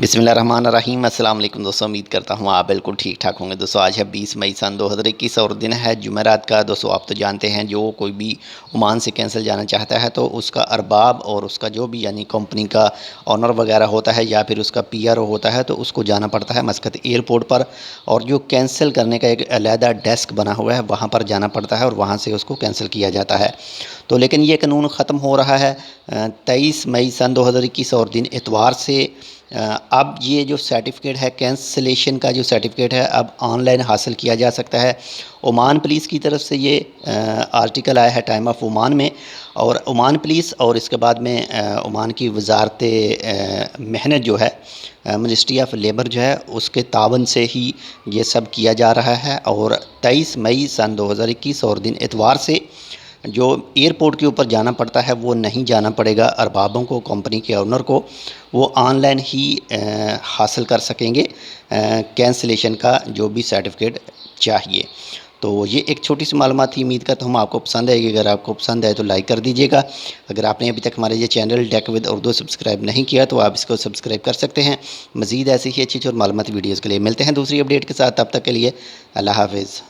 बिस्मिल्लाहिर्रहमानिर्रहीम। अस्सलाम वालेकुम दोस्तों, उम्मीद करता हूँ आप बिल्कुल ठीक ठाक होंगे। दोस्तों आज है 20 मई सन 2021 और दिन है जुमेरात का। दोस्तों आप तो जानते हैं, जो कोई भी ओमान से कैंसिल जाना चाहता है तो उसका अरबाब और उसका जो भी यानी कंपनी का ऑनर वगैरह होता है या फिर उसका पीआरओ होता है तो उसको जाना पड़ता है मस्कत एयरपोर्ट पर, और जो कैंसिल करने का एक अलहदा डेस्क बना हुआ है वहाँ पर जाना पड़ता है और वहाँ से उसको कैंसिल किया जाता है। तो लेकिन ये कानून ख़त्म हो रहा है 23 मई सन 2021 और दिन इतवार से। अब ये जो सर्टिफ़िकेट है, कैंसलेशन का जो सर्टिफ़िकेट है, अब ऑनलाइन हासिल किया जा सकता है। ओमान पुलिस की तरफ से ये आर्टिकल आया है टाइम ऑफ ओमान में, और ओमान पुलिस और इसके बाद में ओमान की वजारत मेहनत जो है, मिनिस्ट्री ऑफ लेबर जो है, उसके तावन से ही ये सब किया जा रहा है। और 23 मई सन 2021 और दिन इतवार से जो एयरपोर्ट के ऊपर जाना पड़ता है वो नहीं जाना पड़ेगा अरबाबों को, कंपनी के ओनर को। वो ऑनलाइन ही हासिल कर सकेंगे कैंसलेशन का जो भी सर्टिफिकेट चाहिए। तो ये एक छोटी सी मालूमात थी, उम्मीद करता हूँ आपको पसंद आएगी। अगर आपको पसंद आए तो लाइक कर दीजिएगा। अगर आपने अभी तक हमारे ये channel tech with Urdu subscribe नहीं किया तो आप इसको सब्सक्राइब कर सकते हैं। मज़ीद ऐसी ही अच्छी और मालूमाती वीडियोज़ के लिए मिलते हैं दूसरी अपडेट के साथ। तब तक के लिए अल्लाह हाफिज़।